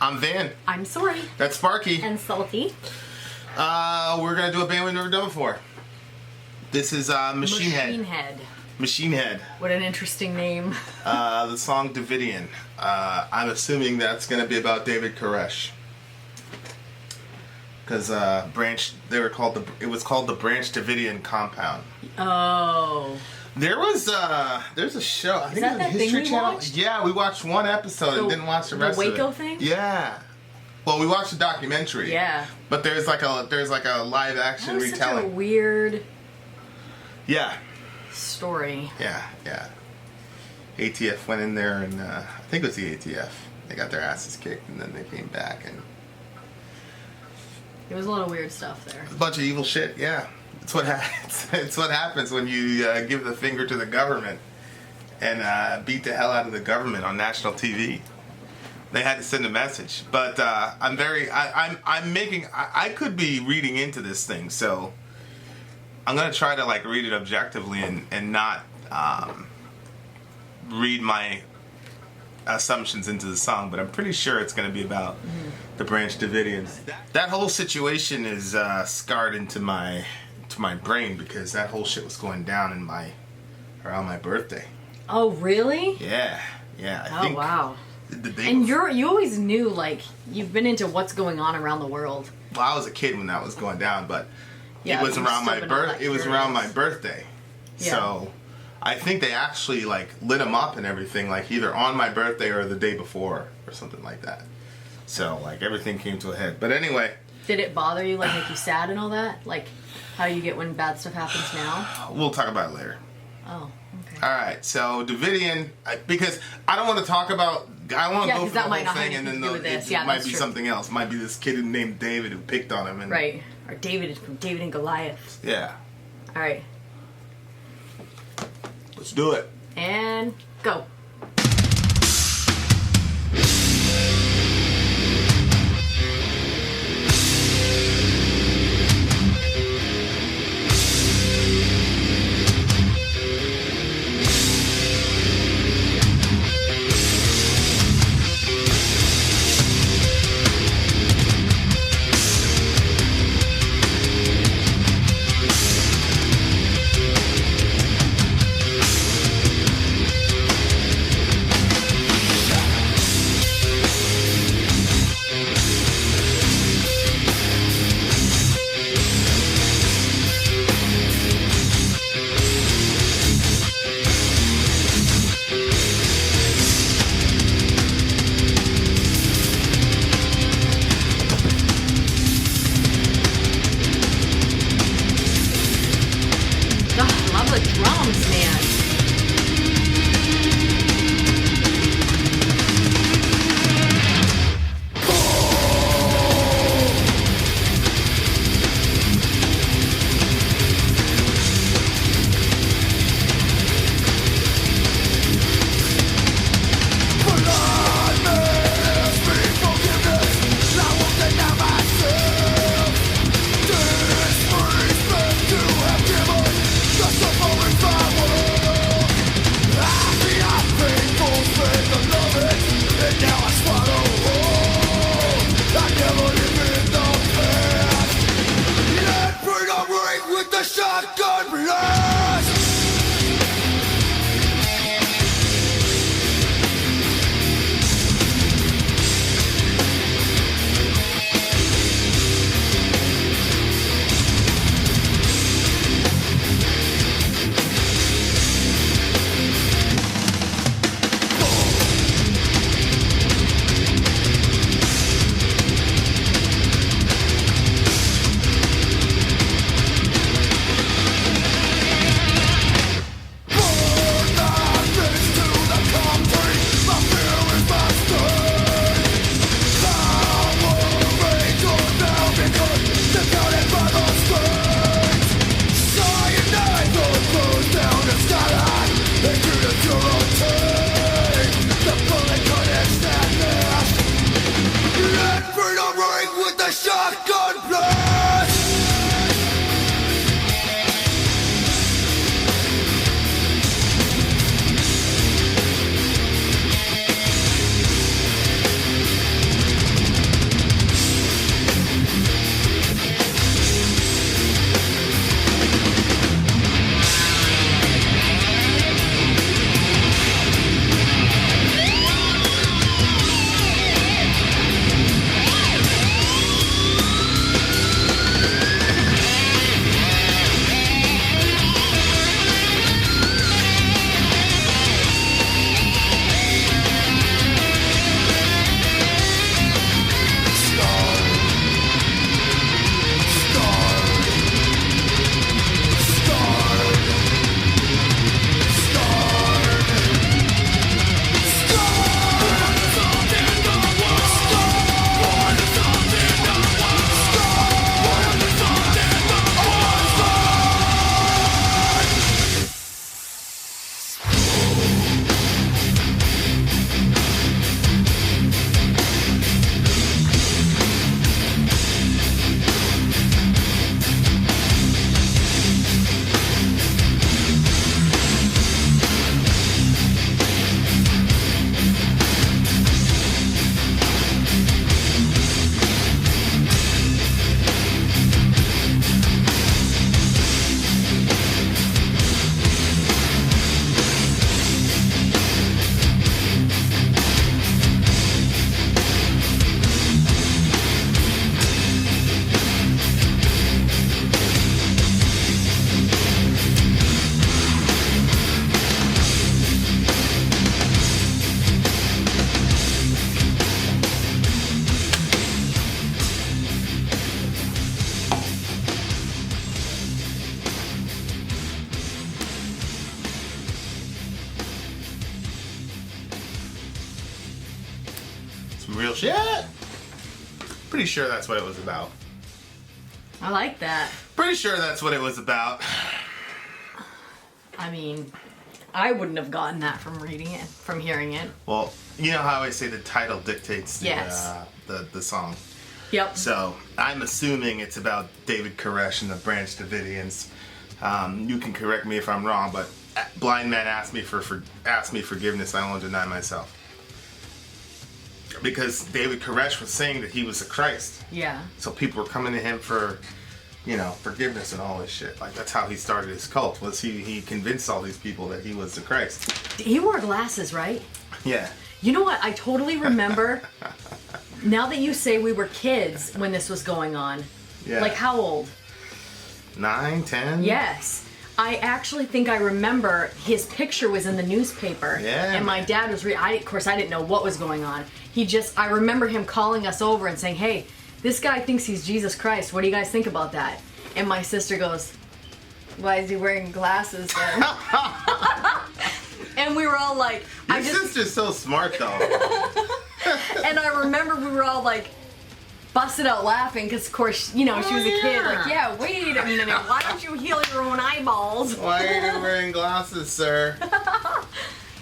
I'm Van. I'm Sori. That's Sparky. And Salty. We're going to do a band we've never done before. This is Machine Head. Machine Head. What an interesting name. The song Davidian. I'm assuming that's going to be about David Koresh. Because it was called the Branch Davidian Compound. Oh. There's a show. I think it was a History Channel. Yeah, we watched one episode and didn't watch the rest of it. The Waco thing? Yeah. Well, we watched the documentary. Yeah. But there's like a live action retelling. Such a weird. Yeah. Story. Yeah. ATF went in there and I think it was the ATF. They got their asses kicked and then they came back and. There was a lot of weird stuff there. A bunch of evil shit. Yeah. It's what happens when you give the finger to the government and beat the hell out of the government on national TV. They had to send a message, but I could be reading into this thing, so I'm gonna try to like read it objectively and not read my assumptions into the song. But I'm pretty sure it's gonna be about the Branch Davidians. That whole situation is scarred into my brain because that whole shit was going down around my birthday. Oh, really? Yeah. I think wow. And you always knew, like, you've been into what's going on around the world. Well, I was a kid when that was going down, but yeah, it was around my birthday. Yeah. So I think they actually like lit them up and everything, like either on my birthday or the day before or something like that. So like everything came to a head. But anyway. Did it bother you, like make you sad and all that? Like how you get when bad stuff happens now? We'll talk about it later. Oh, okay. All right, so Davidian, because I don't want to talk about. I want to go for the whole thing, and then it might be something else. Might be this kid named David who picked on him. And, right, or David from David and Goliath. Yeah. All right. Let's do it. And go. Some real shit. Pretty sure that's what it was about. I like that. Pretty sure that's what it was about. I mean, I wouldn't have gotten that from reading it, from hearing it. Well, you know how I always say the title dictates the, Yes. the song. Yep. So I'm assuming it's about David Koresh and the Branch Davidians. You can correct me if I'm wrong, but blind man asked me forgiveness. I won't deny myself. Because David Koresh was saying that he was the Christ. Yeah. So people were coming to him for, you know, forgiveness and all this shit. Like, that's how he started his cult, was he convinced all these people that he was the Christ. He wore glasses, right? Yeah. You know what? I totally remember. Now that you say we were kids when this was going on. Yeah. Like, how old? 9, 10? Yes. I actually think I remember his picture was in the newspaper. Yeah. And my dad was of course, I didn't know what was going on. I remember him calling us over and saying, hey, this guy thinks he's Jesus Christ. What do you guys think about that? And my sister goes, why is he wearing glasses then? And we were all like... Your sister's so smart, though. And I remember we were all like, busted out laughing because, of course, you know, she was a kid. Like, yeah, wait a minute. Why don't you heal your own eyeballs? Why are you wearing glasses, sir?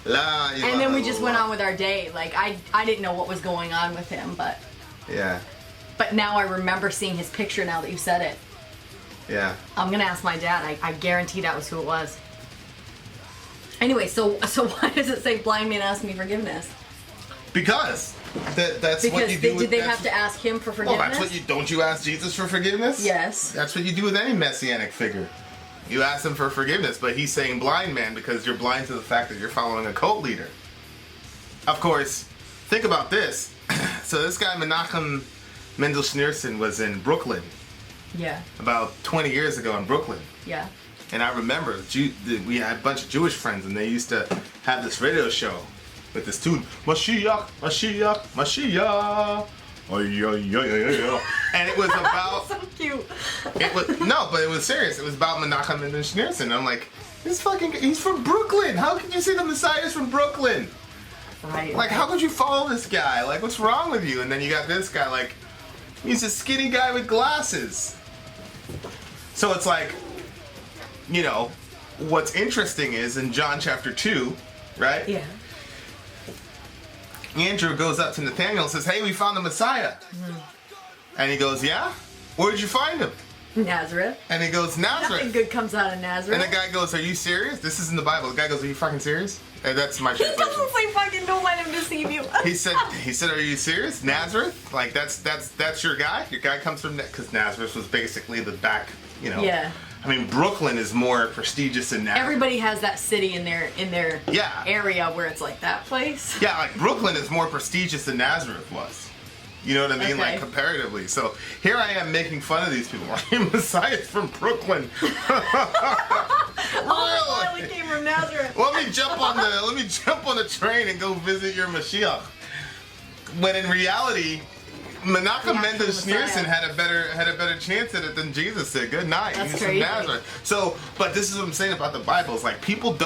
And then we just went on with our day. Like, I didn't know what was going on with him, but... Yeah. But now I remember seeing his picture now that you said it. Yeah. I'm going to ask my dad. I guarantee that was who it was. Anyway, so why does it say blind man asked me forgiveness? Because that's what you do. Did they have to ask him for forgiveness? Well, that's what you don't you ask Jesus for forgiveness? Yes. That's what you do with any messianic figure. You ask him for forgiveness, but he's saying blind man because you're blind to the fact that you're following a cult leader. Of course, think about this. So this guy Menachem Mendel Schneerson was in Brooklyn. Yeah. About 20 years ago in Brooklyn. Yeah. And I remember we had a bunch of Jewish friends, and they used to have this radio show with this tune, Mashiach, Mashiach, Mashiach. And it was about... So cute. But it was serious. It was about Menachem and Schneerson. I'm like, he's from Brooklyn. How could you say the Messiah's from Brooklyn? Right. Like, how could you follow this guy? Like, what's wrong with you? And then you got this guy, like, he's a skinny guy with glasses. So it's like, you know, what's interesting is in John chapter 2, right? Yeah. Andrew goes up to Nathaniel and says, hey, we found the Messiah. Mm-hmm. And he goes, yeah? Where did you find him? Nazareth. And he goes, Nazareth. Nothing good comes out of Nazareth. And the guy goes, are you serious? This is in the Bible. The guy goes, are you fucking serious? And that's my He translation. doesn't say fucking don't let him deceive you. He said, are you serious? Nazareth? Like, that's your guy? Your guy comes from, because Nazareth was basically the back, you know. Yeah. I mean, Brooklyn is more prestigious than Nazareth. Everybody has that city in their Yeah. area where it's like that place. Yeah, like Brooklyn is more prestigious than Nazareth was. You know what I mean? Okay. Like, comparatively. So here I am making fun of these people. Messiah's from Brooklyn. Oh, Really? it came from Nazareth. Let me jump on the train and go visit your Mashiach. When in reality, Menachem Mendel Schneerson had a better chance at it than Jesus did. Good night. That's He's crazy. from Nazareth. So, but this is what I'm saying about the Bible. It's like people in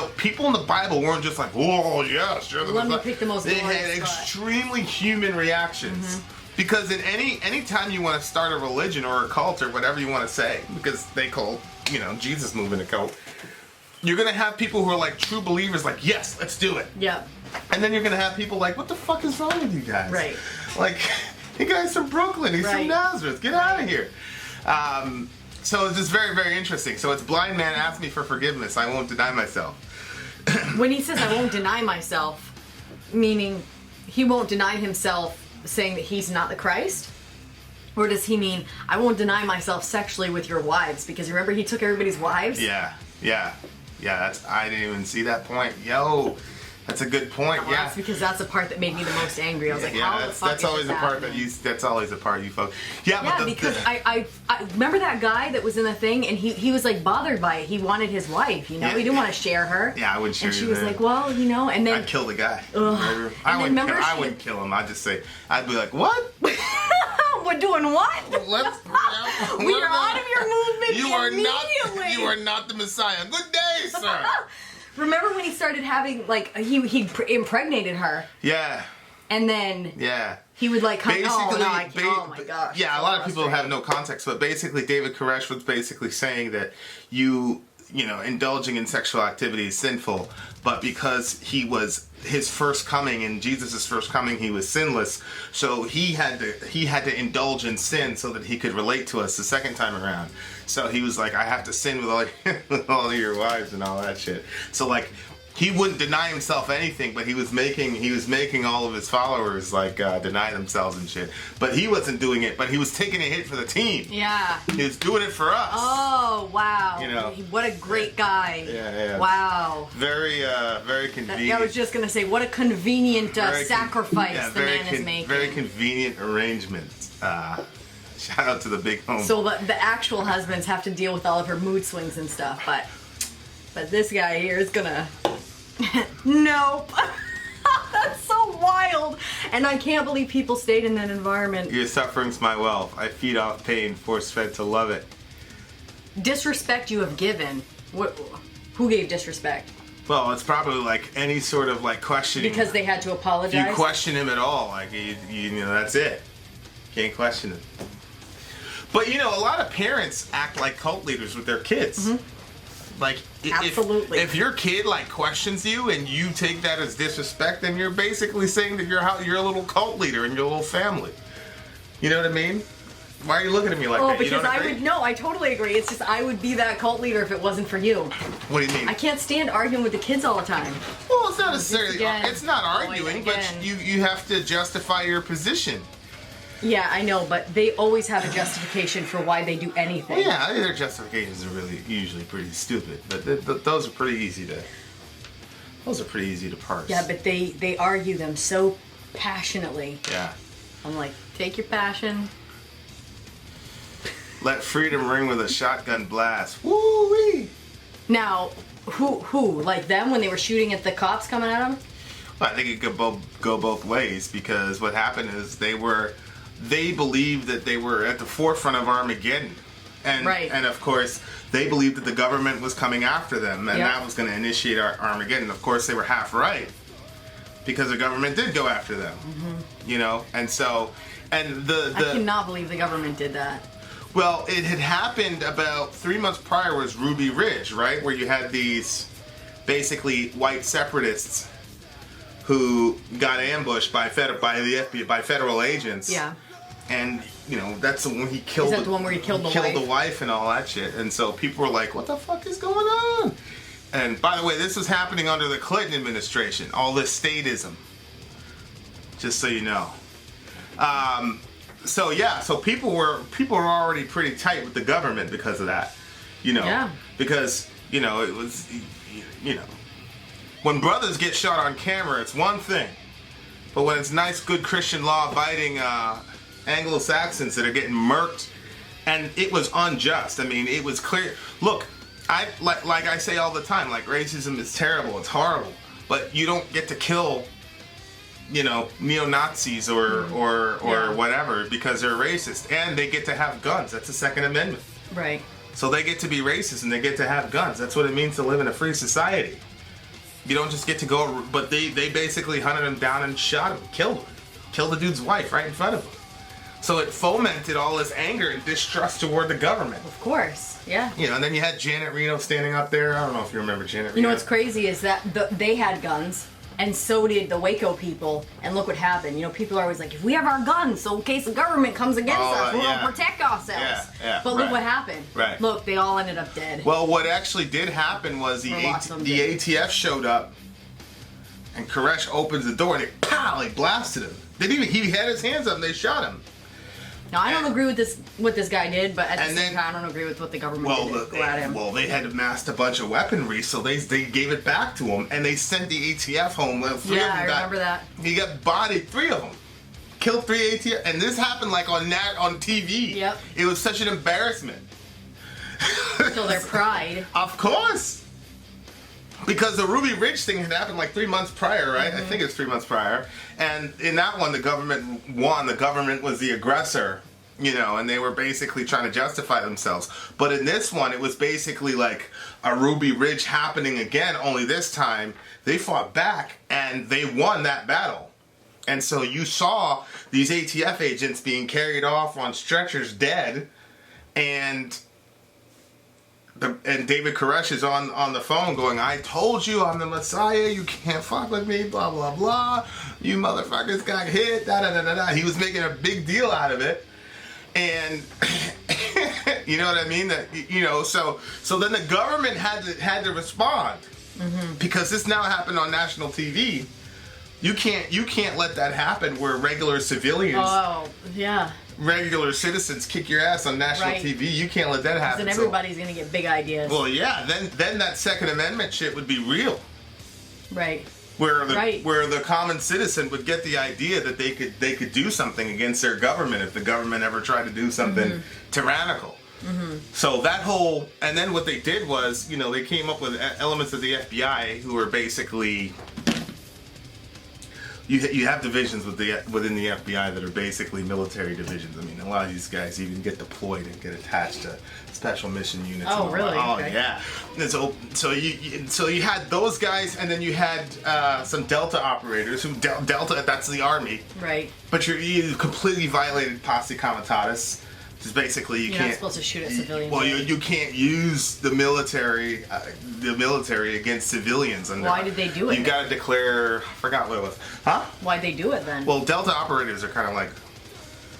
the Bible weren't just like, oh yes, you're the Let me Messiah. pick the most They glorious had spot. extremely human reactions. Mm-hmm. Because in any time you want to start a religion or a cult or whatever you want to say, because they call, you know, Jesus movement a cult, you're gonna have people who are like true believers, like, yes, let's do it. Yep. And then you're gonna have people like, what the fuck is wrong with you guys? Right. Like, the guy's from Brooklyn, he's from Right. Nazareth, get out of here. So it's just very, very interesting. So it's blind man asked me for forgiveness, I won't deny myself. When he says I won't deny myself, meaning he won't deny himself saying that he's not the Christ? Or does he mean I won't deny myself sexually with your wives? Because remember he took everybody's wives? Yeah. I didn't even see that point. Yo, that's a good point. Well, Yeah. that's because that's the part that made me the most angry. I was like, how the fuck that's is always this the part happening? that's always the part you folks. Yeah, Yeah, but because I remember that guy that was in the thing, and he was like bothered by it. He wanted his wife, you know. Yeah. He didn't want to share her. Yeah, I wouldn't share And she you was there. like, well, you know, and then I'd kill the guy. Ugh. I And then wouldn't remember I wouldn't kill him. I'd just say, I'd be like, what? we're doing what? Let's. We are out of your movement You are not. immediately. You are not the Messiah. Good day, sir. Remember when he started having like he impregnated her? Yeah. And then Yeah. he would like come. Basically, oh my gosh. Yeah, a so lot of people have frustrating. no context, but basically David Koresh was basically saying that you know, indulging in sexual activity is sinful, but because he was his first coming, in Jesus' first coming, he was sinless, so he had to indulge in sin so that he could relate to us the second time around. So he was like, I have to sin with all of your wives and all that shit. So like, he wouldn't deny himself anything, but he was making all of his followers like deny themselves and shit. But he wasn't doing it, but he was taking a hit for the team. Yeah. He was doing it for us. Oh wow. You know. What a great guy. Yeah. Wow. Very convenient. I was just gonna say, what a convenient sacrifice the man is making. Very convenient arrangement. Shout out to the big home. So the actual husbands have to deal with all of her mood swings and stuff, but this guy here is gonna. Nope. That's so wild. And I can't believe people stayed in that environment. Your suffering's my wealth. I feed off pain, force fed to love it. Disrespect you have given. Who gave disrespect? Well, it's probably like any sort of like questioning. Because they had to If apologize? you question him at all, like you know, that's it. Can't question him. But you know, a lot of parents act like cult leaders with their kids. Mm-hmm. Like, Absolutely. if your kid like questions you and you take that as disrespect, then you're basically saying that you're a little cult leader in your little family. You know what I mean? Why are you looking at me like that? Because you don't I agree? would no, I totally agree. It's just I would be that cult leader if it wasn't for you. What do you mean? I can't stand arguing with the kids all the time. Well, it's not necessarily. Again. It's not arguing, but Again. you have to justify your position. Yeah, I know, but they always have a justification for why they do anything. Well, yeah, their justifications are really usually pretty stupid, but those are pretty easy to. Those are pretty easy to parse. Yeah, but they argue them so passionately. Yeah. I'm like, take your passion. Let freedom ring with a shotgun blast. Woo-wee! Now, who? Like them when they were shooting at the cops coming at them? Well, I think it could go both ways, because what happened is they believed that they were at the forefront of Armageddon. And, Right. and of course, they believed that the government was coming after them, and Yep. that was going to initiate Armageddon. Of course, they were half right, because the government did go after them. Mm-hmm. You know, and so, and I cannot believe the government did that. well, it had happened about 3 months prior. Was Ruby Ridge, right, where you had these basically white separatists who got ambushed by the FBI, by federal agents. Yeah. And you know, that's the one he killed. Is that the one where he killed the wife and all that shit? And so people were like, "What the fuck is going on?" And by the way, this was happening under the Clinton administration. All this statism. Just so you know. So yeah, so people were already pretty tight with the government because of that. You know. Yeah. Because it was, when brothers get shot on camera, it's one thing. But when it's nice, good Christian law-abiding Anglo-Saxons that are getting murked, and it was unjust. I mean, it was clear. Look, like I say all the time, like, racism is terrible, it's horrible, but you don't get to kill, neo-Nazis or whatever because they're racist, and they get to have guns. That's the Second Amendment. Right. So they get to be racist and they get to have guns. That's what it means to live in a free society. You don't just get to go, but they basically hunted him down and shot him, killed the dude's wife right in front of him. So it fomented all this anger and distrust toward the government. Of course, yeah. And then you had Janet Reno standing up there. I don't know if you remember Janet Reno. You know what's crazy is that they had guns, and so did the Waco people, and look what happened. People are always like, if we have our guns, so in case the government comes against us, we're going to protect ourselves. Yeah, but look right. what happened. Right. Look, they all ended up dead. Well, what actually did happen was the ATF showed up, and Koresh opens the door, and they blasted him. He had his hands up, and they shot him. Now, I don't agree with what this guy did, but at the same time, I don't agree with what the government did to go at him. Well, they had amassed a bunch of weaponry, so they gave it back to him, and they sent the ATF home. I remember that. He got bodied, 3 of them. Killed 3 ATF, and this happened like on TV. Yep. It was such an embarrassment. So their pride. Of course. Because the Ruby Ridge thing had happened like 3 months prior, right? Mm-hmm. I think it's 3 months prior. And in that one, the government won. The government was the aggressor, and they were basically trying to justify themselves. But in this one, it was basically like a Ruby Ridge happening again, only this time they fought back and they won that battle. And so you saw these ATF agents being carried off on stretchers dead, and David Koresh is on the phone going, I told you I'm the Messiah, you can't fuck with me, blah, blah, blah. You motherfuckers got hit, da, da, da, da, da. He was making a big deal out of it. And you know what I mean? That, you know, so then the government had to respond. Because this now happened on national TV. You can't let that happen where regular civilians, regular citizens kick your ass on national TV. You can't let that happen. Then everybody's gonna get big ideas. Well, yeah. Then that Second Amendment shit would be real. Right. Where the common citizen would get the idea that they could do something against their government if the government ever tried to do something tyrannical. So that whole, and then what they did was, you know, they came up with elements of the FBI who were basically, you have divisions within the FBI that are basically military divisions. I mean, a lot of these guys even get deployed and get attached to special mission units. Oh, really? Oh, okay. yeah. And so you had those guys, and then you had some Delta operators who Delta, that's the Army. Right. But you completely violated posse comitatus. Which is basically You're not supposed to shoot at civilians. Well, you can't use the military against civilians. Why did they do it? You got to declare. I forgot what it was. Huh? Why'd they do it then? Well, Delta operators are kind of like,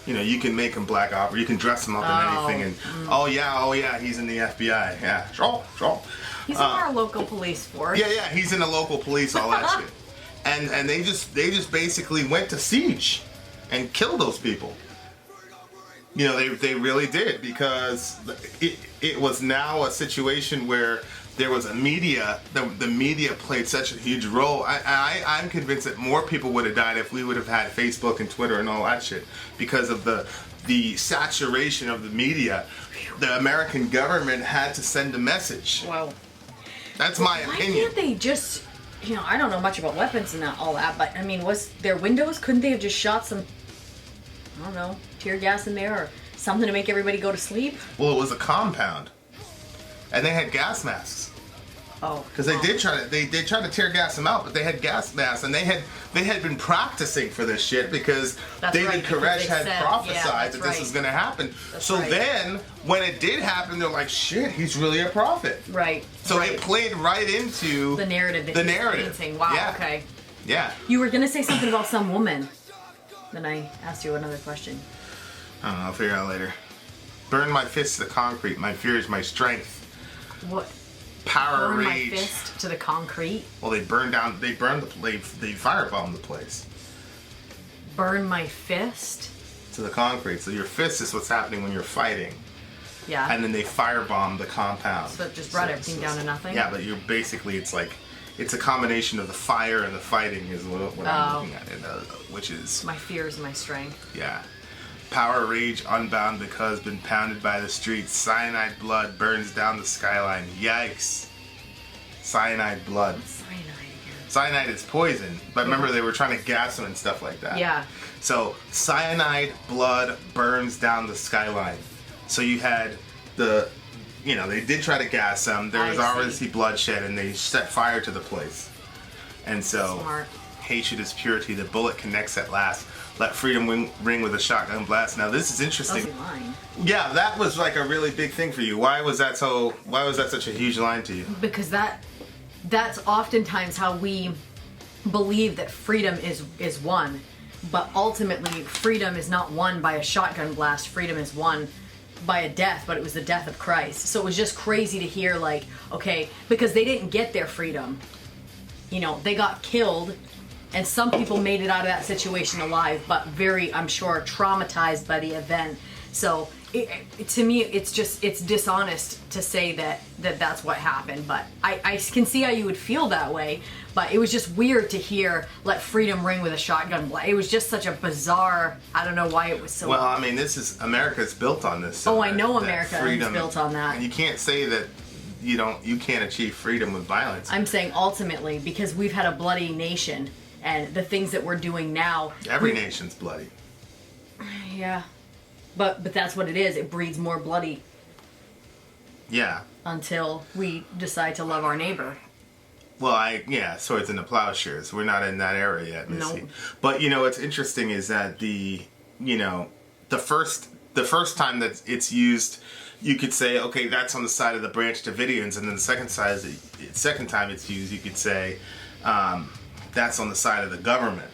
you know, you can make them black opera. You can dress them up in anything, and oh yeah, he's in the FBI. Yeah, sure. He's in our local police force. Yeah, he's in the local police, all that shit. And they just basically went to siege and killed those people. You know, they really did, because it was now a situation where there was a media, the media played such a huge role. I'm convinced that more people would have died if we would have had Facebook and Twitter and all that shit, because of the saturation of the media. The American government had to send a message. Wow. That's my opinion. Why can't they just, you know, I don't know much about weapons and all that, but I mean, was there windows? Couldn't they have just shot some, I don't know, tear gas in there or something to make everybody go to sleep? Well, it was a compound, and they had gas masks. Oh, because they did try to tear gas them out, but they had gas masks, and they had been practicing for this shit because David Koresh had prophesied that this was going to happen. Then when it did happen, they're like, shit, he's really a prophet. Right. So it played right into the narrative. Wow. Yeah. Okay. Yeah. You were gonna say something about some woman. Then I asked you another question. I don't know. I'll figure it out later. Burn my fist to the concrete. My fear is my strength. What? Power Burn rage. my fist to the concrete. Well, they firebombed the place. Burn my fist to the concrete. So your fist is what's happening when you're fighting. Yeah. And then they firebombed the compound. So it just brought everything down to nothing. Yeah, but you're basically, it's a combination of the fire and the fighting is what I'm looking at, which is my fears and my strength. Yeah. Power rage unbound because been pounded by the streets. Cyanide blood burns down the skyline. Yikes. Cyanide blood. Cyanide again. Cyanide is poison, but remember they were trying to gas them and stuff like that. Yeah. So cyanide blood burns down the skyline. So you had they did try to gas them. There was obviously bloodshed, and they set fire to the place. And so, smart. Hatred is purity. The bullet connects at last. Let freedom ring with a shotgun blast. Now this is interesting. That was a line. Yeah, that was like a really big thing for you. Why was that such a huge line to you? Because that's oftentimes how we believe that freedom is won, but ultimately freedom is not won by a shotgun blast. Freedom is won by a death, but it was the death of Christ. So it was just crazy to hear, like, okay, because they didn't get their freedom. You know, they got killed, and some people made it out of that situation alive, but very, I'm sure, traumatized by the event. So to me, it's dishonest to say that's what happened. But I can see how you would feel that way. But it was just weird to hear "Let freedom ring with a shotgun blast." It was just such a bizarre. I don't know why it was so. Well, I mean, America's built on this. So I know America is built on that. And you can't say that you can't achieve freedom with violence. I'm saying ultimately, because we've had a bloody nation, and the things that we're doing now. Every nation's bloody. Yeah. But that's what it is. It breeds more bloody. Yeah. Until we decide to love our neighbor. Swords into plowshares. We're not in that era yet, Missy. Nope. But what's interesting is that the first time that it's used, you could say, okay, that's on the side of the Branch Davidians, and then the second time it's used, you could say that's on the side of the government.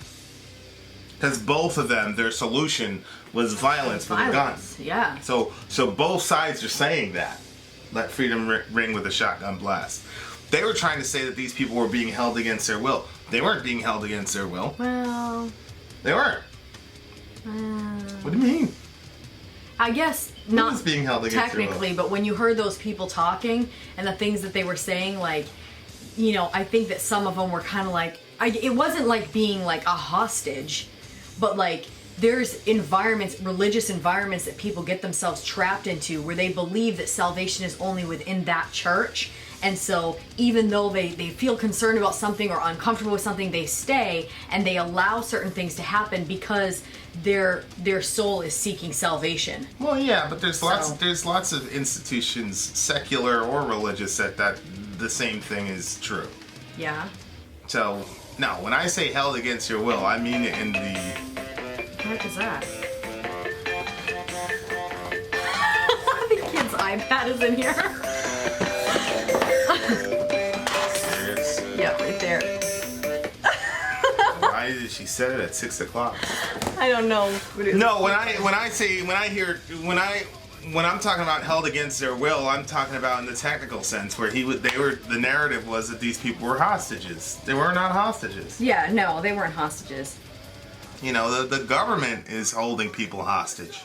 Because both of them, their solution was violence with a gun. Yeah. So both sides are saying that. Let freedom ring with a shotgun blast. They were trying to say that these people were being held against their will. They weren't being held against their will. Well... They weren't. What do you mean? I guess not Who's being held against their will? technically, but when you heard those people talking and the things that they were saying, like, I think that some of them were kind of like... it wasn't like being like a hostage, but like... There's religious environments that people get themselves trapped into where they believe that salvation is only within that church. And so even though they feel concerned about something or uncomfortable with something, they stay and they allow certain things to happen because their soul is seeking salvation. Well, yeah, but there's lots of institutions, secular or religious, that the same thing is true. Yeah. So, no, when I say held against your will, I mean it in the... What the heck is that? The kid's iPad is in here. Serious? Yeah, right there. Why did she set it at 6 o'clock? I don't know. No, when I'm talking about held against their will, I'm talking about in the technical sense where the narrative was that these people were hostages. They were not hostages. Yeah, no, they weren't hostages. The government is holding people hostage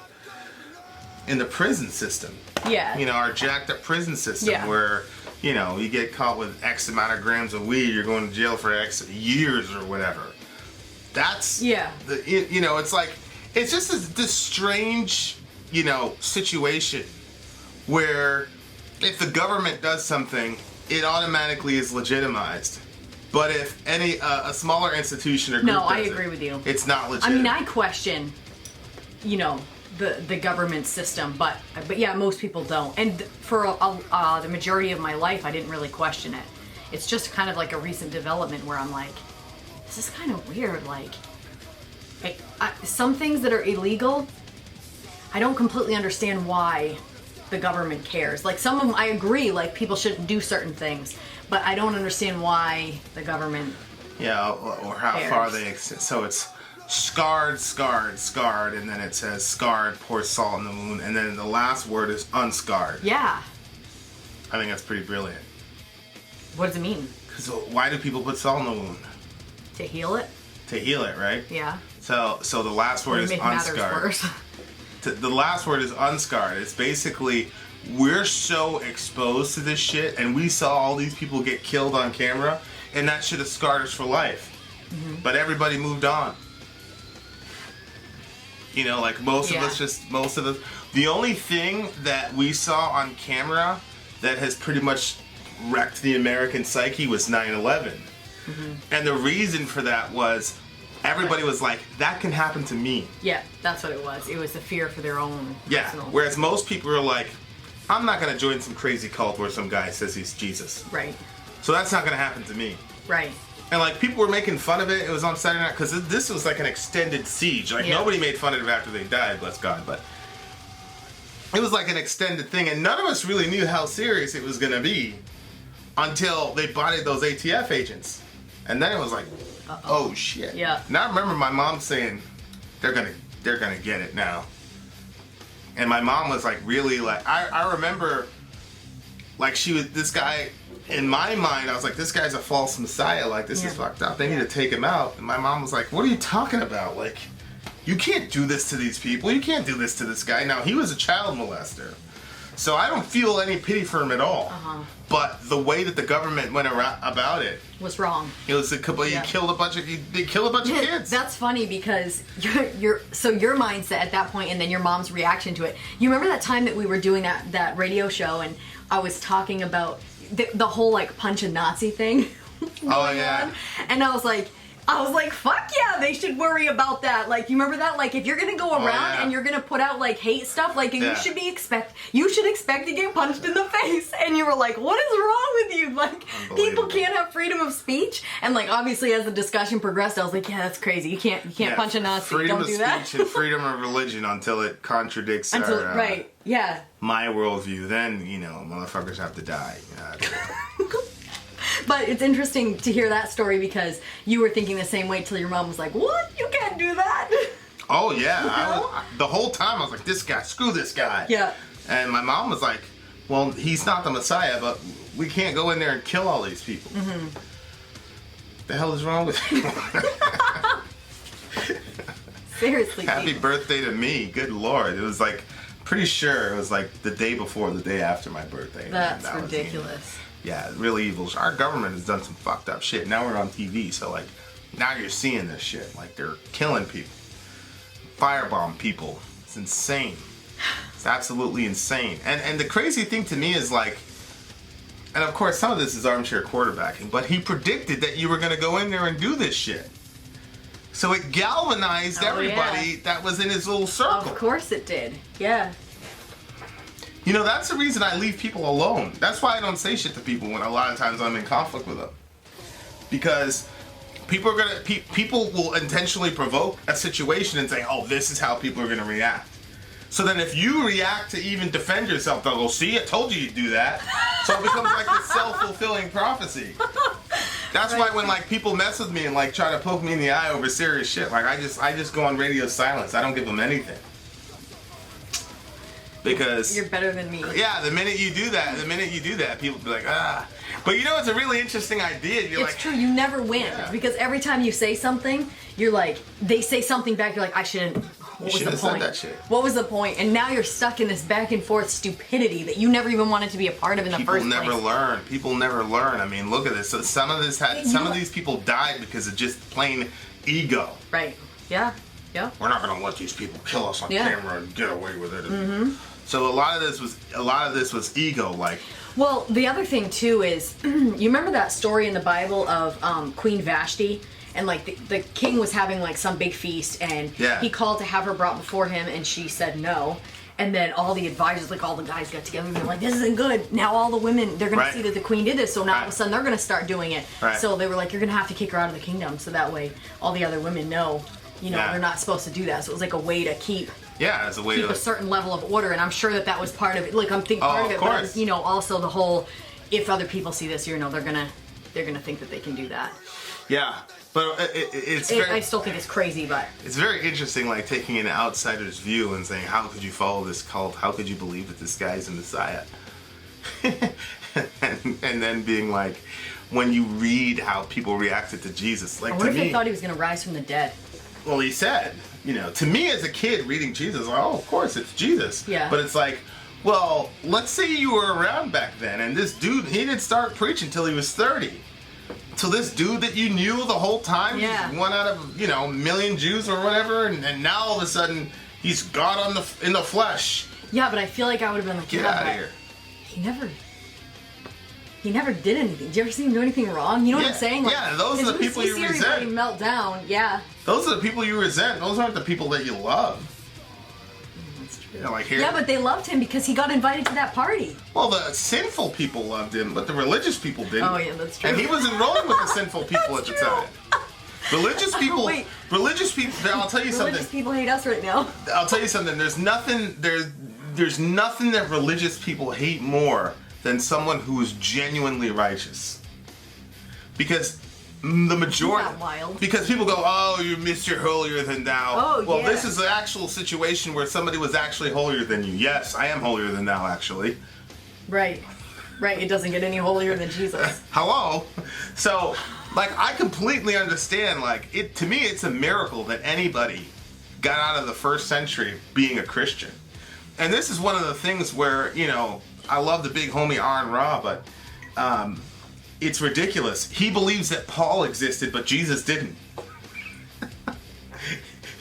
in the prison system. Yeah. Our jacked up prison system where, you get caught with X amount of grams of weed, you're going to jail for X years or whatever. That's, it's like, it's just this strange, situation where if the government does something, it automatically is legitimized. But if a smaller institution or group No, I agree with you. It's not legitimate. I question, the government system, but yeah, most people don't. And for the majority of my life, I didn't really question it. It's just kind of like a recent development where I'm like, this is kind of weird. Like, some things that are illegal, I don't completely understand why the government cares. Like, some of them, I agree, like, people shouldn't do certain things. But I don't understand why the government or how cares. far they exist. So it's scarred, and then it says scarred, pour salt in the wound, and then the last word is unscarred. Yeah. I think that's pretty brilliant. What does it mean? Because why do people put salt in the wound? To heal it? To heal it, right? Yeah. So the last word is unscarred. The last word is unscarred. It's basically... We're so exposed to this shit, and we saw all these people get killed on camera, and that shit has scarred us for life. Mm-hmm. But everybody moved on. Like most of us. The only thing that we saw on camera that has pretty much wrecked the American psyche was 9/11. Mm-hmm. And the reason for that was everybody was like, that can happen to me. Yeah, that's what it was. It was the fear for their own personal... Whereas most people are like, I'm not going to join some crazy cult where some guy says he's Jesus. Right. So that's not going to happen to me. Right. And like people were making fun of it. It was on Saturday night because this was like an extended siege. Like nobody made fun of it after they died, bless God. But it was like an extended thing, and none of us really knew how serious it was going to be until they bodied those ATF agents, and then it was like, oh shit. Yeah. Now I remember my mom saying, they're gonna get it now. And my mom was like, really, like, I remember, like, this guy, in my mind, I was like, this guy's a false messiah, like, this is fucked up, they need to take him out. And my mom was like, what are you talking about? Like, you can't do this to these people, you can't do this to this guy. Now, he was a child molester, so I don't feel any pity for him at all. But the way that the government went about it was wrong. It was they killed a bunch of kids. That's funny because your mindset at that point, and then your mom's reaction to it. You remember that time that we were doing that radio show, and I was talking about the whole like punch a Nazi thing. Oh yeah. On? And I was like, I was like, fuck yeah, they should worry about that. Like, you remember that? Like, if you're gonna go around and you're gonna put out, like, hate stuff, like, you should expect to get punched in the face. And you were like, what is wrong with you? Like, people can't have freedom of speech. And, like, obviously, as the discussion progressed, I was like, yeah, that's crazy. You can't punch a Nazi. Don't do that. Freedom of speech and freedom of religion until it contradicts my worldview. Then, motherfuckers have to die. But it's interesting to hear that story because you were thinking the same way till your mom was like, what? You can't do that. Oh, yeah. The whole time I was like, this guy, screw this guy. Yeah. And my mom was like, well, he's not the Messiah, but we can't go in there and kill all these people. Mm-hmm. The hell is wrong with you? Seriously. Happy birthday to me. Good Lord. It was like, pretty sure it was like the day before, the day after my birthday. That's ridiculous. Yeah, really evil. Our government has done some fucked up shit. Now we're on TV, so like, now you're seeing this shit. Like, they're killing people. Firebomb people. It's insane. It's absolutely insane. And the crazy thing to me is like, and of course some of this is armchair quarterbacking, but he predicted that you were going to go in there and do this shit. So it galvanized everybody that was in his little circle. Of course it did. Yeah. That's the reason I leave people alone. That's why I don't say shit to people when a lot of times I'm in conflict with them. Because people will intentionally provoke a situation and say, oh, this is how people are going to react. So then if you react to even defend yourself, they'll go, see, I told you you'd do that. So it becomes like this self-fulfilling prophecy. That's why when like people mess with me and like try to poke me in the eye over serious shit, like I just go on radio silence. I don't give them anything. Because you're better than me. Yeah, the minute you do that, people be like, ah. But it's a really interesting idea. It's true, you never win. Yeah. Because every time you say something, you're like, they say something back, you're like, I shouldn't. What was the point? Said that shit. What was the point? And now you're stuck in this back and forth stupidity that you never even wanted to be a part of in the first place. People never learn. I mean, look at this. So some of these people died because of just plain ego. Right. Yeah. Yeah. We're not going to let these people kill us on camera and get away with it. Mm-hmm. So a lot of this was ego, like. Well, the other thing too is, you remember that story in the Bible of Queen Vashti, and like the king was having like some big feast, and he called to have her brought before him, and she said no. And then all the advisors, like all the guys got together and they're like, this isn't good. Now all the women, they're going to see that the queen did this, so now all of a sudden they're going to start doing it. Right. So they were like, you're going to have to kick her out of the kingdom, so that way all the other women know, they're not supposed to do that. So it was like a way to keep as a way to a certain level of order, and I'm sure that was part of it. Like I'm thinking part of it, but also the whole, if other people see this, they're gonna think that they can do that. Yeah, but I still think it's crazy, but it's very interesting, like taking an outsider's view and saying, how could you follow this cult? How could you believe that this guy's a Messiah? and then being like, when you read how people reacted to Jesus, like, what if they thought he was gonna rise from the dead? Well, he said, to me as a kid reading Jesus, oh, of course it's Jesus. Yeah. But it's like, well, let's say you were around back then, and this dude, he didn't start preaching till he was 30. So this dude that you knew the whole time, one out of, a million Jews or whatever, and now all of a sudden he's God in the flesh. Yeah, but I feel like I would have been like, get out of here. He never did anything. Did you ever see him do anything wrong? You know what I'm saying? Like, those are the people you resent. Melt down. Yeah. Those are the people you resent. Those aren't the people that you love. That's true. Yeah, but they loved him because he got invited to that party. Well, the sinful people loved him, but the religious people didn't. Oh, yeah, that's true. And he was enrolling with the sinful people at the time. Religious people. I'll tell you something. Religious people hate us right now. I'll tell you something. There's nothing that religious people hate more than someone who is genuinely righteous. Because the majority, because people go, oh, you're Mr. Holier than thou. Oh, well, this is the actual situation where somebody was actually holier than you. Yes, I am holier than thou, actually. Right. It doesn't get any holier than Jesus. Hello. So, like, I completely understand. Like, to me, it's a miracle that anybody got out of the first century being a Christian. And this is one of the things where, I love the big homie Aaron Ra, but it's ridiculous. He believes that Paul existed, but Jesus didn't.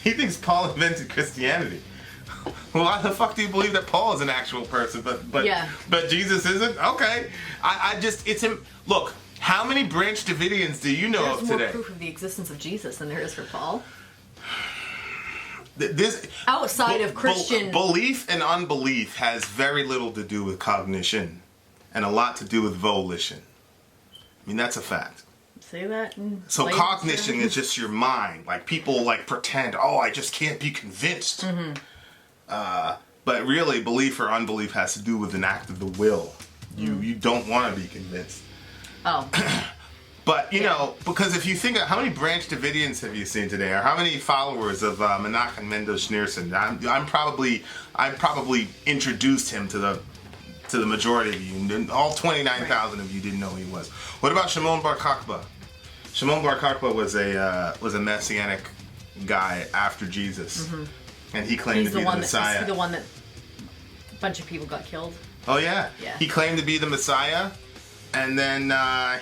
He thinks Paul invented Christianity. Why the fuck do you believe that Paul is an actual person, but Jesus isn't? Okay. It's him. Look, How many Branch Davidians do you know There's of more today? proof of the existence of Jesus than there is for Paul. This Outside of Christian... belief and unbelief has very little to do with cognition and a lot to do with volition. I mean, that's a fact. Say that. So cognition is just your mind. Like people like pretend, oh, I just can't be convinced. But really, belief or unbelief has to do with an act of the will. You don't want to be convinced. Oh. But, you know, because if you think of how many Branch Davidians have you seen today, or how many followers of Menachem Mendel Schneerson, I'm probably introduced him to the majority of you. All 29,000 of you didn't know who he was. What about Shimon Bar Kokhba? Shimon Bar Kokhba was a Messianic guy after Jesus. And he claimed to be the Messiah. Is he the one that a bunch of people got killed? Oh, yeah. Yeah. He claimed to be the Messiah. And then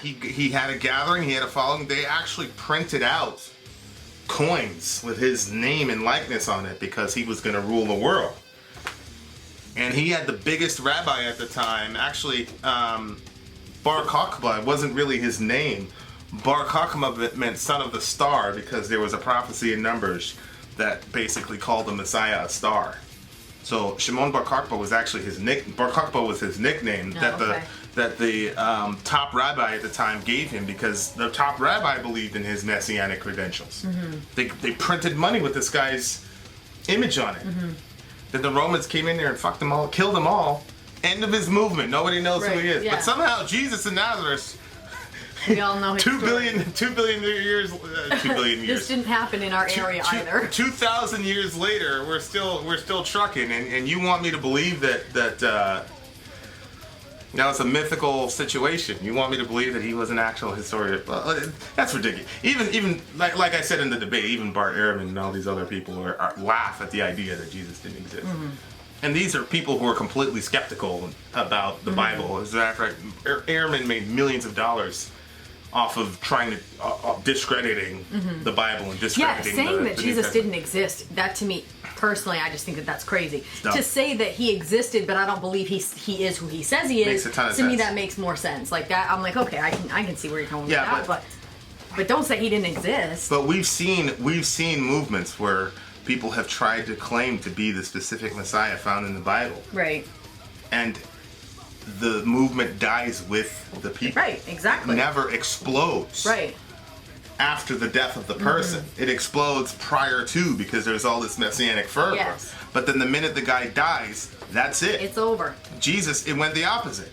he had a gathering, he had a following. They actually printed out coins with his name and likeness on it because he was going to rule the world. And he had the biggest rabbi at the time. Actually, Bar Kokhba wasn't really his name. Bar Kokhba meant son of the star because there was a prophecy in Numbers that basically called the Messiah a star. So Shimon Bar Kokhba was actually his Bar Kokhba was his nickname that the top rabbi at the time gave him because the top rabbi believed in his messianic credentials. They printed money with this guy's image on it. Then the Romans came in there and fucked them all, killed them all. End of his movement. Nobody knows who he is. Yeah. But somehow Jesus of Nazareth. We all know his 2 story. billion years. 2 billion years. This didn't happen in our area either. 2,000 years later, we're still trucking, and you want me to believe that now it's a mythical situation. You want me to believe that he was an actual historian? Well, that's ridiculous. Even like I said in the debate, even Bart Ehrman and all these other people laugh at the idea that Jesus didn't exist. And these are people who are completely skeptical about the Bible. As a matter of fact, Ehrman made millions of dollars off of trying to discrediting the Bible and discrediting saying that the Jesus New Testament. didn't exist, that to me personally, I just think that that's crazy. Dumb. To say that he existed, but I don't believe he is who he says he is. Makes a ton of to me, sense. that makes more sense. Like that, I'm like, okay, I can see where you're going with Yeah, that, but don't say he didn't exist. But we've seen movements where people have tried to claim to be the specific Messiah found in the Bible, Right. and the movement dies with the people. Right. Exactly. Never explodes. Right. After the death of the person. It explodes prior to because there's all this messianic fervor. Yes. But then the minute the guy dies, that's it. It's over. Jesus, it went the opposite.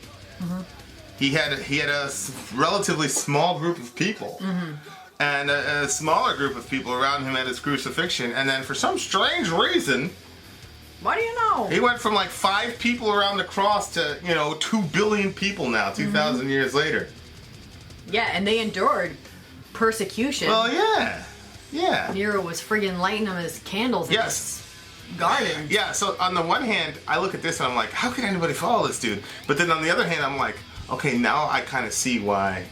He had a relatively small group of people. And a smaller group of people around him at his crucifixion. And then for some strange reason, What do you know? he went from like 5 people around the cross to, 2 billion people now, 2,000 years later. Yeah, and they endured persecution. Well, yeah. Yeah. Nero was friggin' lighting them as candles in Yes. his garden. Yeah, so on the one hand, I look at this and I'm like, how can anybody follow this dude? But then on the other hand, I'm like, okay, now I kind of see why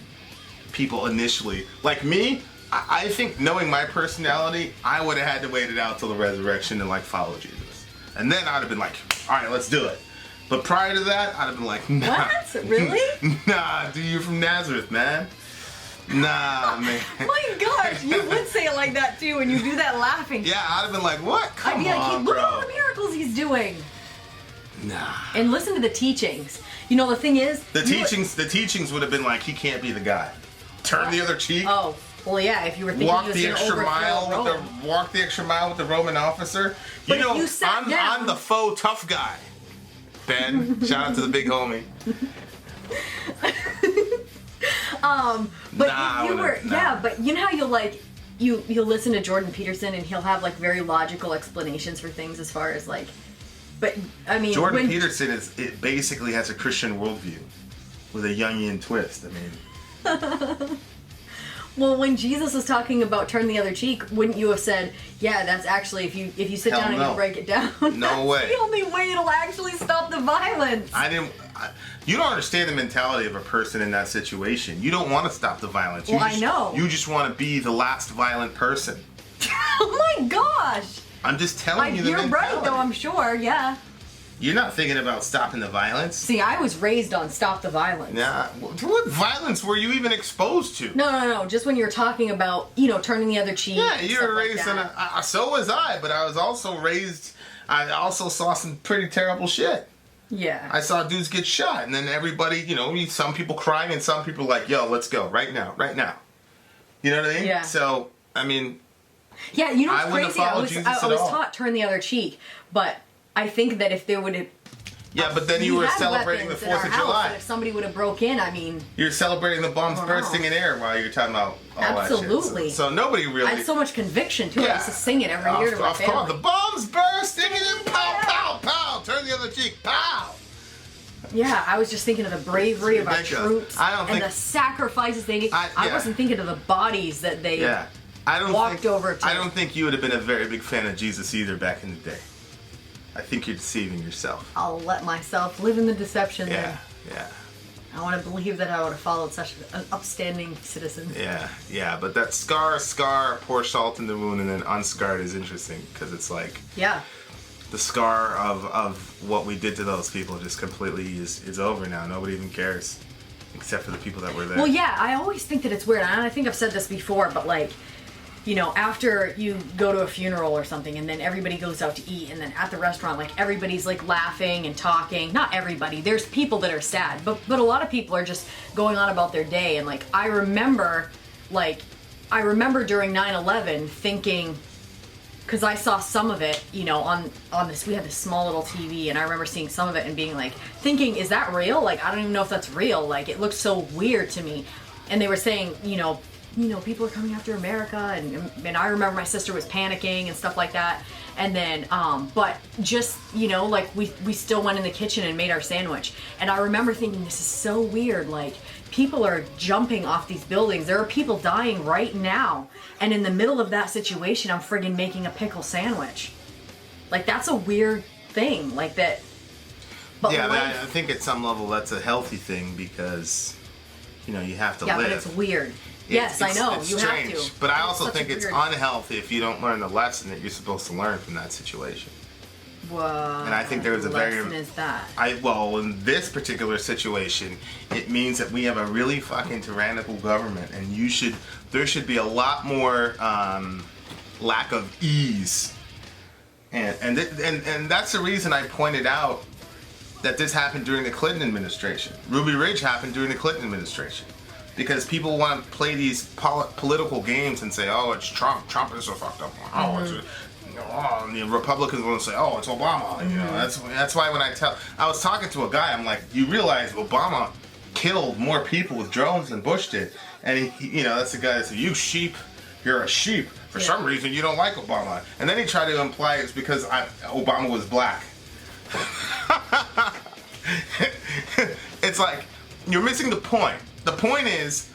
people initially, like me, I think knowing my personality, I would have had to wait it out till the resurrection and like follow Jesus. And then I'd have been like, all right, let's do it. But prior to that, I'd have been like, nah. What? Really? Nah, dude, you're from Nazareth, man. Nah, man. My gosh, you would say it like that too, and you do that laughing. Yeah, I'd have been like, what? I'd Come be like, on, look bro. at all the miracles he's doing. Nah. And listen to the teachings. You know, the thing is... The teachings would have been like, he can't be the guy. Turn the other cheek. Oh, well, yeah, if you were thinking Walk he was the going to extra overthrow mile Rome. walk the extra mile with the Roman officer. But if you sat down- I'm the faux tough guy. Ben, shout out to the big homie. But Nah, if you I were... wouldn't- Yeah, but you know how you'll like... You'll listen to Jordan Peterson and he'll have like very logical explanations for things as far as like... But, I mean... Jordan when, Peterson it basically has a Christian worldview with a Jungian twist. I mean, Well, when Jesus was talking about turn the other cheek, wouldn't you have said, yeah, that's actually, if you sit Hell down and no. you break it down, No way. that's the only way it'll actually stop the violence. you don't understand the mentality of a person in that situation. You don't want to stop the violence. Well, I know. You just want to be the last violent person. Oh my gosh! I'm just telling you the You're mentality. right, though, I'm sure, yeah. You're not thinking about stopping the violence. See, I was raised on stop the violence. Nah, what violence were you even exposed to? No. Just when you're talking about, turning the other cheek. Yeah, you were raised like so was I, but I was also raised. I also saw some pretty terrible shit. Yeah. I saw dudes get shot, and then everybody, some people crying, and some people like, "Yo, let's go right now." You know what I mean? Yeah. So, I mean. Yeah, I wouldn't have crazy? followed Jesus I at was all. taught turn the other cheek, but I think that if there would have. Yeah, but then you were had celebrating the weapons in our 4th of house, July. and if somebody would have broke in, I mean. You're celebrating the bombs bursting in air while you're talking about all Absolutely. that shit. So nobody really. I had so much conviction too. I used to sing it every year to my Of course, family. the bombs bursting and then pow, pow, pow. Turn the other cheek, pow. Yeah, I was just thinking of the bravery of our troops and the sacrifices they did. I wasn't thinking of the bodies that they walked over to. I don't think you would have been a very big fan of Jesus either back in the day. I think you're deceiving yourself. I'll let myself live in the deception. Yeah. I want to believe that I would have followed such an upstanding citizen. Yeah, but that scar, pour salt in the wound, and then unscarred is interesting because it's like the scar of what we did to those people just completely is over now. Nobody even cares except for the people that were there. Well, yeah, I always think that it's weird, and I think I've said this before, but like, after you go to a funeral or something, and then everybody goes out to eat, and then at the restaurant, like, everybody's like laughing and talking. Not everybody. There's people that are sad, but a lot of people are just going on about their day. And like, I remember during 9/11 thinking, because I saw some of it, on this, we had this small little TV, and I remember seeing some of it and being like, thinking, is that real? Like, I don't even know if that's real. Like, it looked so weird to me. And they were saying, people are coming after America, and I remember my sister was panicking and stuff like that. And then, but just, like we still went in the kitchen and made our sandwich. And I remember thinking, this is so weird. Like, people are jumping off these buildings. There are people dying right now. And in the middle of that situation, I'm friggin' making a pickle sandwich. Like, that's a weird thing. Like that. But yeah, I think at some level that's a healthy thing because, you have to live. Yeah, but it's weird. Yes, I know. It's you strange, have to. But I also think it's unhealthy if you don't learn the lesson that you're supposed to learn from that situation. What and I think there was a very lesson is that? In this particular situation, it means that we have a really fucking tyrannical government, and there should be a lot more lack of ease, and that's the reason I pointed out that this happened during the Clinton administration. Ruby Ridge happened during the Clinton administration. Because people want to play these political games and say, "Oh, it's Trump. Trump is so fucked up." Oh, and the Republicans want to say, "Oh, it's Obama." That's why when I was talking to a guy, I'm like, "You realize Obama killed more people with drones than Bush did?" And he that's the guy that said, "You sheep, you're a sheep. For some reason, you don't like Obama." And then he tried to imply it's because Obama was black. It's like you're missing the point. The point is,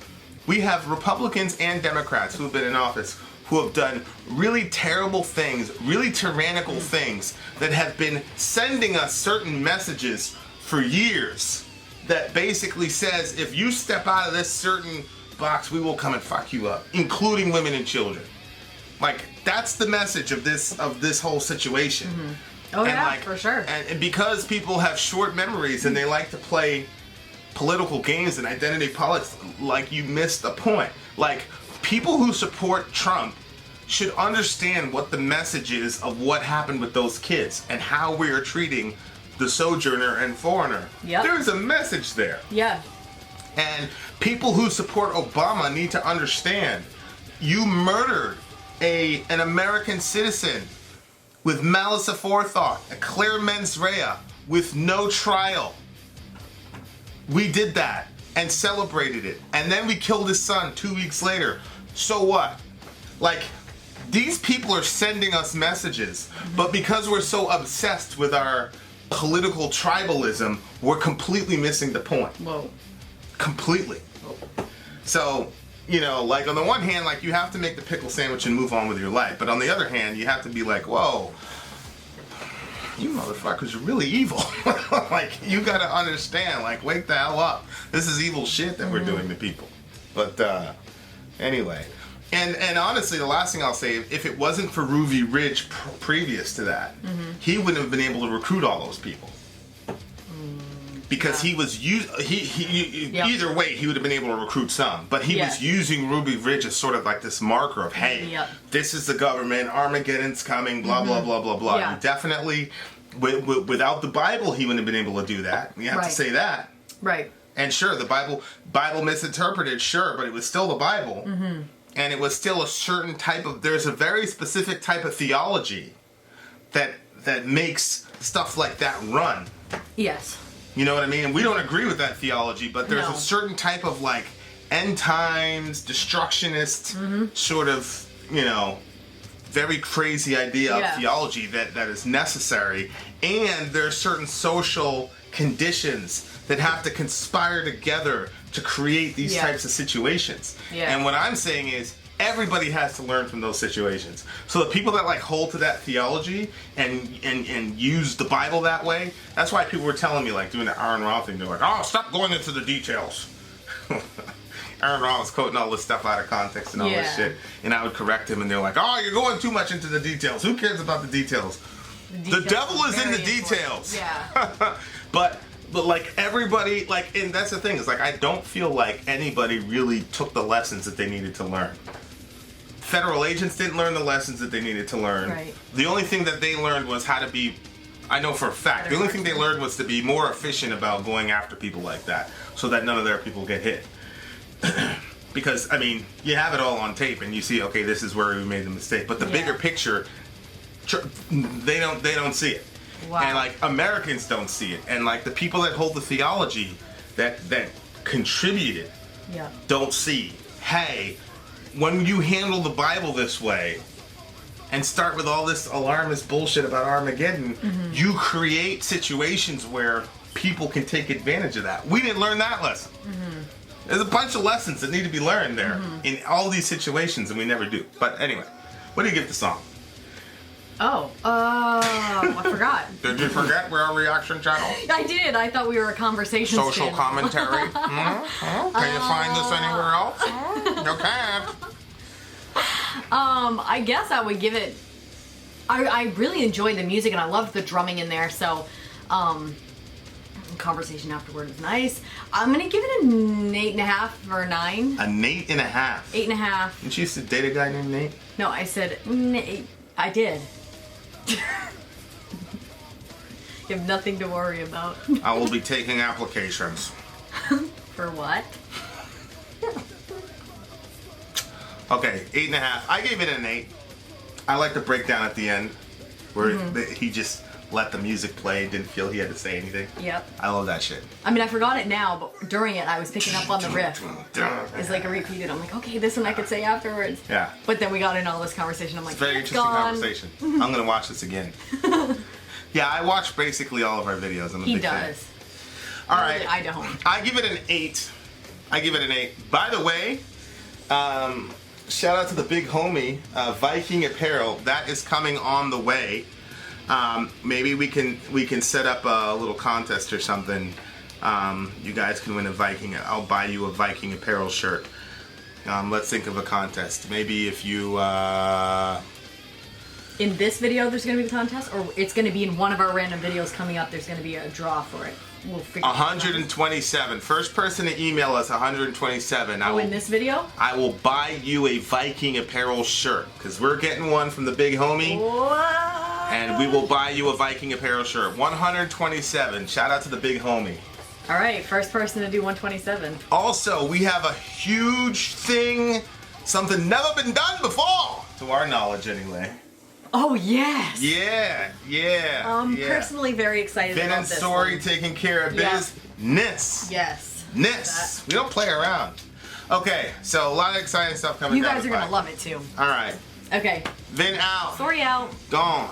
we have Republicans and Democrats who have been in office who have done really terrible things, really tyrannical things that have been sending us certain messages for years that basically says, if you step out of this certain box, we will come and fuck you up, including women and children. Like, that's the message of this whole situation. Oh, yeah, for sure. And because people have short memories and they like to play political games and identity politics, like, you missed the point. Like, people who support Trump should understand what the message is of what happened with those kids and how we are treating the sojourner and foreigner. Yep. There's a message there. Yeah. And people who support Obama need to understand, you murdered an American citizen with malice aforethought, a clear mens rea, with no trial. We did that and celebrated it. And then we killed his son 2 weeks later. So what? Like, these people are sending us messages, but because we're so obsessed with our political tribalism, we're completely missing the point. Whoa. Completely. So, like, on the one hand, like, you have to make the pickle sandwich and move on with your life. But on the other hand, you have to be like, whoa, you motherfuckers are really evil. Like, you gotta understand, like, wake the hell up. This is evil shit that we're doing to people. But, anyway. And honestly, the last thing I'll say, if it wasn't for Ruby Ridge previous to that, he wouldn't have been able to recruit all those people. Because he was either way, he would have been able to recruit some. But he was using Ruby Ridge as sort of like this marker of, hey, this is the government, Armageddon's coming, blah, blah, blah, blah, blah. And definitely, without the Bible, he wouldn't have been able to do that. You have to say that. Right. And sure, the Bible misinterpreted, sure, but it was still the Bible. And it was still a certain type of, there's a very specific type of theology that makes stuff like that run. Yes. You know what I mean? And we don't agree with that theology, but there's a certain type of like end times, destructionist sort of, you know, very crazy idea of theology that is necessary. And there's certain social conditions that have to conspire together to create these types of situations. And what I'm saying is everybody has to learn from those situations. So the people that like hold to that theology and use the Bible that way, that's why people were telling me, like doing the Aaron Roth thing, they're like, oh, stop going into the details. Aaron Roth was quoting all this stuff out of context and all this shit, and I would correct him, and they're like, oh, you're going too much into the details. Who cares about the details? The devil is in the details. Yeah. But like everybody, like, and that's the thing, is like I don't feel like anybody really took the lessons that they needed to learn. Federal agents didn't learn the lessons that they needed to learn. Right. The only thing that they learned was how to be, I know for a fact, the only thing they learned was to be more efficient about going after people like that, so that none of their people get hit. Because, I mean, you have it all on tape and you see, okay, this is where we made the mistake. But the bigger picture, they don't see it. Wow. And like Americans don't see it, and like the people that hold the theology that contributed don't see, hey, when you handle the Bible this way and start with all this alarmist bullshit about Armageddon, you create situations where people can take advantage of that. We didn't learn that lesson. There's a bunch of lessons that need to be learned there in all these situations, and we never do. But anyway, what do you give the song? Oh, I forgot. Did you forget we're a reaction channel? I did. I thought we were a conversation Social channel. commentary. Can you find this anywhere else? You can't. I guess I would give it. I really enjoyed the music and I loved the drumming in there. So, conversation afterward was nice. I'm gonna give it an 8.5 or a 9. A Nate and a half. 8.5. Didn't you used to date a guy named Nate? No, I said Nate. I did. You have nothing to worry about. I will be taking applications. For what? Okay, 8.5. I gave it an 8. I like the breakdown at the end where he just let the music play, didn't feel he had to say anything. Yep. I love that shit. I mean, I forgot it now, but during it, I was picking up on the riff. It's like a repeated. I'm like, okay, this one I could say afterwards. Yeah. But then we got into all this conversation. I'm like, it's a very interesting conversation. I'm going to watch this again. Yeah, I watch basically all of our videos. I'm a big fan. He does. All right. I don't. I give it an 8. I give it an 8. By the way, shout out to the big homie, Viking Apparel. That is coming on the way. Maybe we can set up a little contest or something. You guys can win a Viking. I'll buy you a Viking Apparel shirt. Let's think of a contest. Maybe if you in this video there's going to be the contest, or it's going to be in one of our random videos coming up. There's going to be a draw for it. We'll figure 127. First person to email us 127. In this video? I will buy you a Viking Apparel shirt because we're getting one from the big homie. What? And we will buy you a Viking Apparel shirt. 127. Shout out to the big homie. All right, first person to do 127. Also, we have a huge thing, something never been done before, to our knowledge anyway. Oh, yes. Yeah. Personally very excited Vin about and this Sori one. taking care of business. Yes. Nis. We don't play around. Okay, so a lot of exciting stuff coming down. You guys are going to love it too. All right. Okay. Vin out. Sori out. Gone.